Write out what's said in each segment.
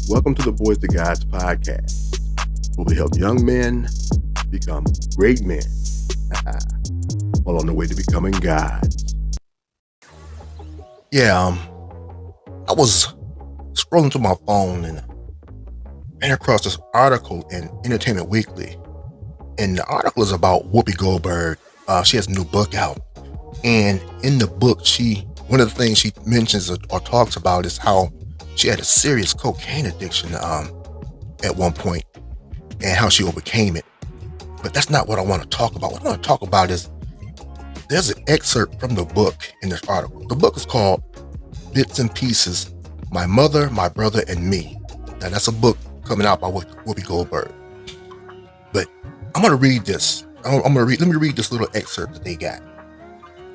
Welcome to the Boys to Gods podcast, where we help young men become great men while on the way to becoming gods. I was scrolling through my phone and ran across this article in Entertainment Weekly. And the article is about Whoopi Goldberg. She has a new book out. And in the book, one of the things she mentions or talks about is how she had a serious cocaine addiction at one point and how she overcame it. But that's not what I want to talk about. What I want to talk about is there's an excerpt from the book in this article. The book is called Bits and Pieces, My Mother, My Brother, and Me. Now that's a book coming out by Whoopi Goldberg. But I'm going to read this. Let me read this little excerpt that they got.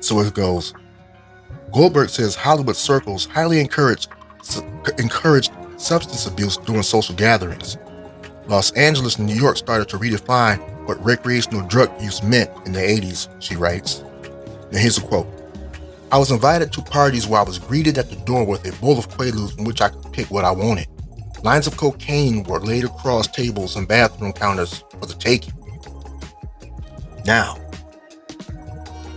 So it goes, Goldberg says Hollywood circles highly encouraged substance abuse during social gatherings. Los Angeles and New York started to redefine what recreational drug use meant in the 80s, she writes. Now here's a quote. I was invited to parties where I was greeted at the door with a bowl of Quaaludes from which I could pick what I wanted. Lines of cocaine were laid across tables and bathroom counters for the taking. Now,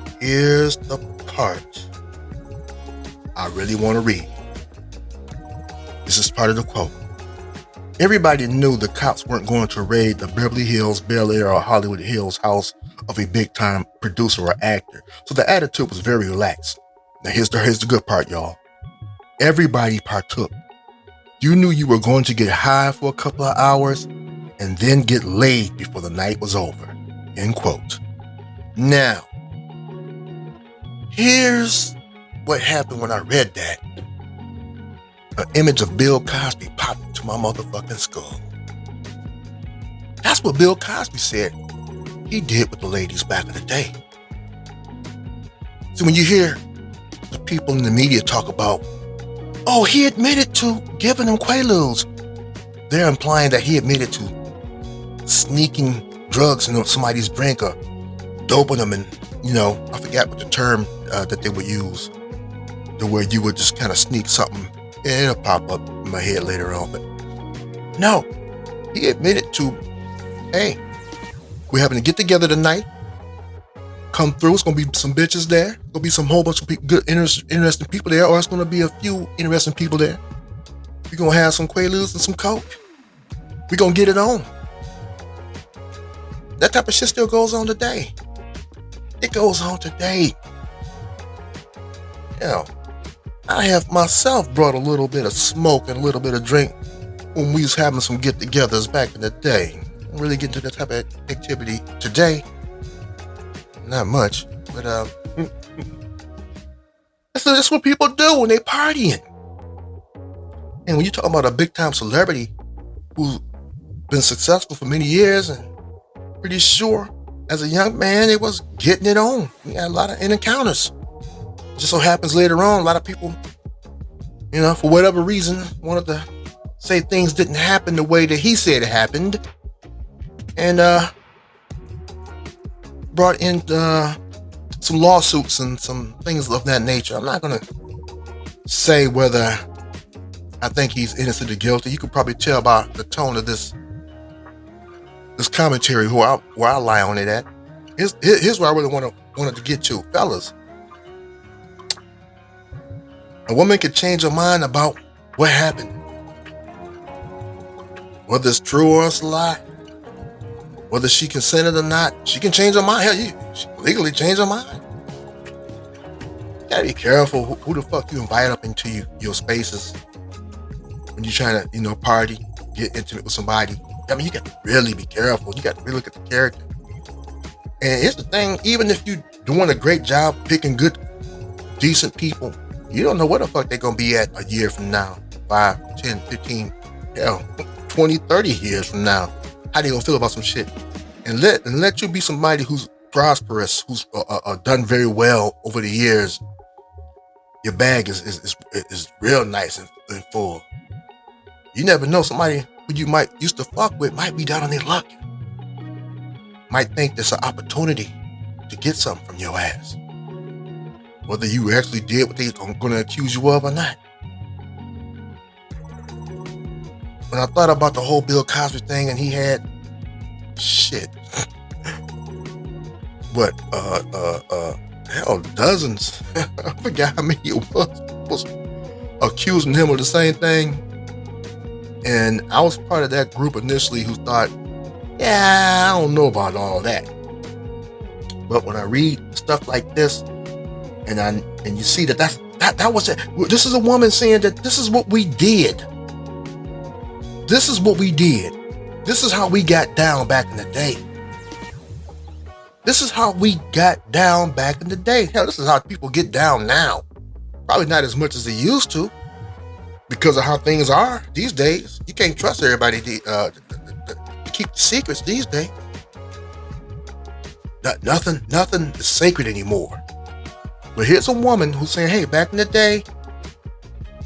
here's the part I really want to read. This is part of the quote. Everybody knew the cops weren't going to raid the Beverly Hills, Bel Air, or Hollywood Hills house of a big-time producer or actor, so the attitude was very relaxed. Now here's the good part, y'all. Everybody partook. You knew you were going to get high for a couple of hours and then get laid before the night was over. End quote. Now, here's what happened when I read that. An image of Bill Cosby popped into my motherfucking skull. That's what Bill Cosby said he did with the ladies back in the day. So when you hear the people in the media talk about, oh, he admitted to giving them Quaaludes, they're implying that he admitted to sneaking drugs in somebody's drink or doping them, and I forgot what the term that they would use, to where you would just kind of sneak something and it'll pop up in my head later on. But no, he admitted to, hey, we're having to get together tonight. Come through. It's gonna be some bitches there. Gonna be some whole bunch of good, interesting people there, or it's gonna be a few interesting people there. We're gonna have some Quaaludes and some Coke. We're gonna get it on. That type of shit still goes on today. It goes on today. I have myself brought a little bit of smoke and a little bit of drink when we was having some get-togethers back in the day. I'm really getting to that type of activity today. Not much, but that's what people do when they partying. And when you talk about a big-time celebrity who's been successful for many years, and pretty sure as a young man it was getting it on. We had a lot of encounters. Just so happens later on, a lot of people, for whatever reason, wanted to say things didn't happen the way that he said it happened, and brought in some lawsuits and some things of that nature. I'm not going to say whether I think he's innocent or guilty. You could probably tell by the tone of this commentary where I lie on it at. Here's where I really wanted to get to, fellas. A woman can change her mind about what happened. Whether it's true or it's a lie. Whether she consented or not, she can change her mind. Hell, she can legally change her mind. You gotta be careful who the fuck you invite up into your spaces when you're trying to, party, get intimate with somebody. I mean, you got to really be careful. You got to really look at the character. And here's the thing, even if you're doing a great job picking good, decent people, you don't know where the fuck they're going to be at a year from now, 5, 10, 15, 20, 30 years from now. How they going to feel about some shit? And let you be somebody who's prosperous, who's done very well over the years. Your bag is real nice and full. You never know, somebody who you might used to fuck with might be down on their luck. Might think there's an opportunity to get something from your ass. Whether you actually did what they're going to accuse you of or not. when I thought about the whole Bill Cosby thing, and he had shit, what, hell, dozens. I forgot how many it was accusing him of the same thing. And I was part of that group initially who thought, yeah, I don't know about all that. But when I read stuff like this, and you see that was it. This is a woman saying that this is what we did. This is what we did. This is how we got down back in the day. This is how we got down back in the day. Hell, this is how people get down now. Probably not as much as they used to, because of how things are these days. You can't trust everybody to keep the secrets these days. Nothing is sacred anymore. But here's a woman who's saying, hey, back in the day,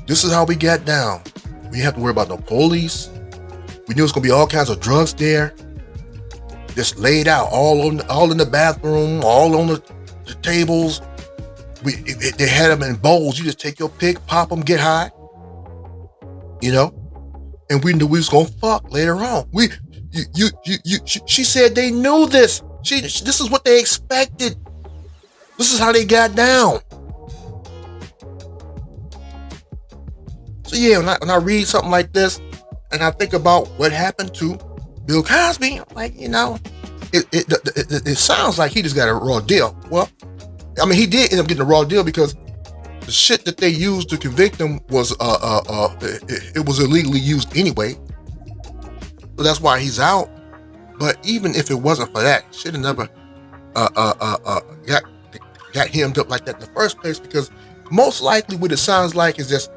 this is how we got down. We didn't have to worry about no police. We knew it was going to be all kinds of drugs there. Just laid out, all in the bathroom, all on the tables. They had them in bowls. You just take your pick, pop them, get high. You know? And we knew we was going to fuck later on. She said they knew this. This is what they expected. This is how they got down. So yeah, when I read something like this, and I think about what happened to Bill Cosby, I'm like, you know, it sounds like he just got a raw deal. Well, I mean, he did end up getting a raw deal because the shit that they used to convict him was it was illegally used anyway. So that's why he's out. But even if it wasn't for that, should have never got hemmed up like that in the first place, because most likely what it sounds like is just,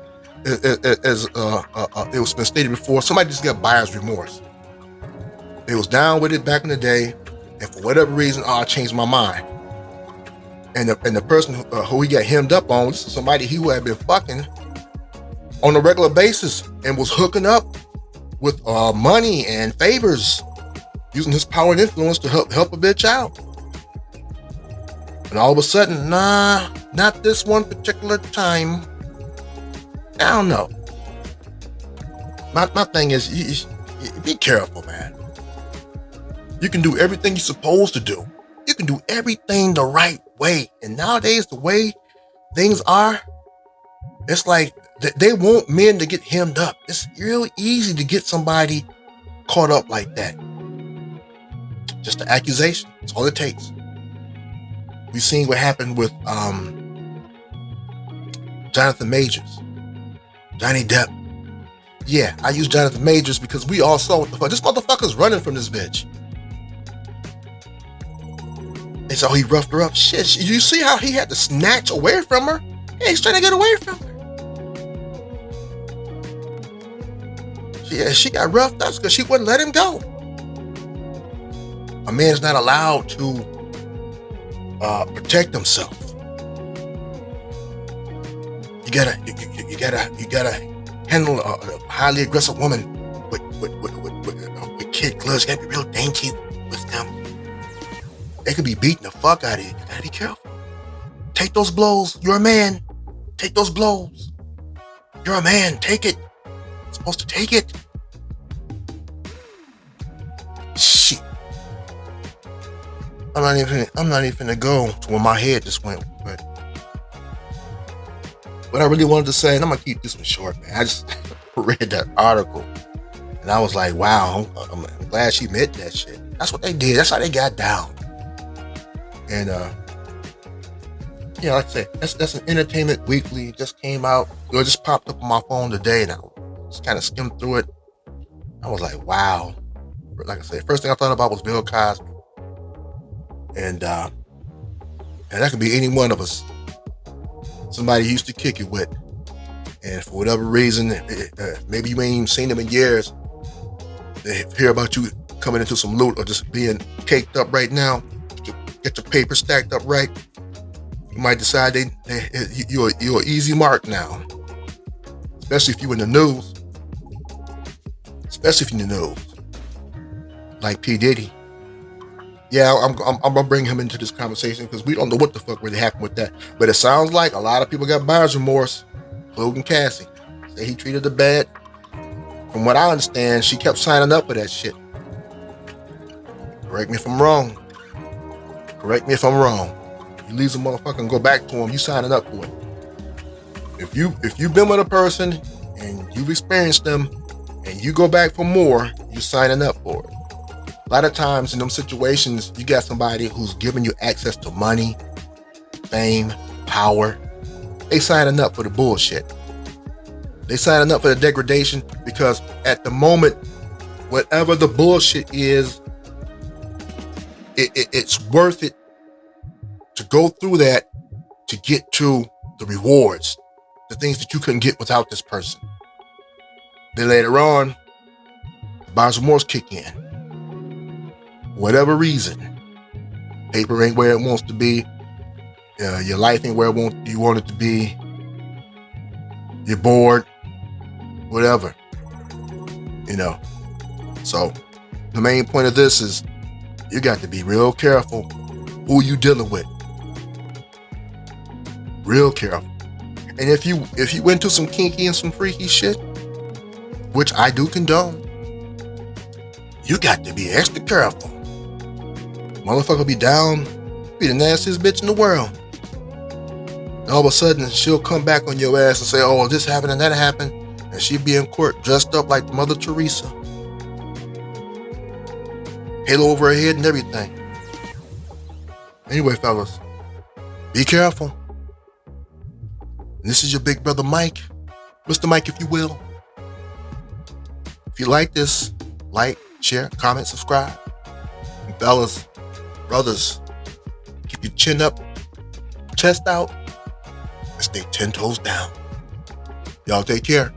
as it was been stated before, somebody just got buyer's remorse. They was down with it back in the day, and for whatever reason, I changed my mind. And the person who he got hemmed up on was somebody he had been fucking on a regular basis and was hooking up with money and favors, using his power and influence to help a bitch out. And all of a sudden, nah, not this one particular time. I don't know. My thing is, you be careful, man. You can do everything you're supposed to do. You can do everything the right way. And nowadays, the way things are, it's like they want men to get hemmed up. It's real easy to get somebody caught up like that. Just an accusation. That's all it takes. We've seen what happened with Jonathan Majors, Johnny Depp. Yeah, I use Jonathan Majors because we all saw what the fuck. This motherfucker's running from this bitch. And so he roughed her up. Shit, you see how he had to snatch away from her? Yeah, he's trying to get away from her. Yeah, she got roughed up because she wouldn't let him go. A man's not allowed to protect himself. You gotta handle a highly aggressive woman with kid gloves. You gotta be real dainty with them. They could be beating the fuck out of you. You gotta be careful. Take those blows. You're a man. Take those blows. You're a man. Take it. You're supposed to take it. Shit. I'm not even gonna go to where my head just went. But what I really wanted to say, and I'm gonna keep this one short, man. I just read that article, and I was like, wow, I'm glad she admitted that shit. That's what they did. That's how they got down. And yeah, like I said, that's an Entertainment Weekly. It just came out. It just popped up on my phone today, and I just kind of skimmed through it. I was like, wow. Like I said, first thing I thought about was Bill Cosby. And that could be any one of us. Somebody you used to kick it with. And for whatever reason, maybe you ain't even seen them in years. They hear about you coming into some loot or just being caked up right now. Get your paper stacked up right. You might decide you're an easy mark now. Especially if you're in the news. Like P. Diddy. Yeah, I'm gonna bring him into this conversation because we don't know what the fuck really happened with that. But it sounds like a lot of people got buyer's remorse, including Cassie. Say he treated her bad from what I understand, she kept signing up for that shit. Correct me if I'm wrong. You leave a motherfucker and go back to him, you signing up for it. If you've been with a person and you've experienced them and you go back for more, you're signing up for it. A lot of times in them situations, you got somebody who's giving you access to money, fame, power. They signing up for the bullshit. They signing up for the degradation because at the moment, whatever the bullshit is, it's worth it to go through that to get to the rewards, the things that you couldn't get without this person. Then later on, buyer's remorse kick in. Whatever reason, paper ain't where it wants to be. Your life ain't where you want it to be. You're bored. Whatever. So the main point of this is you got to be real careful who you dealing with. Real careful. And if you into some kinky and some freaky shit, which I do condone, you got to be extra careful. Motherfucker be down, be the nastiest bitch in the world. And all of a sudden, she'll come back on your ass and say, oh, this happened and that happened. And she'll be in court dressed up like Mother Teresa. Halo over her head and everything. Anyway, fellas, be careful. And this is your big brother Mike. Mr. Mike, if you will. If you like this, like, share, comment, subscribe. And fellas, brothers, keep your chin up, chest out, and stay 10 toes down. Y'all take care.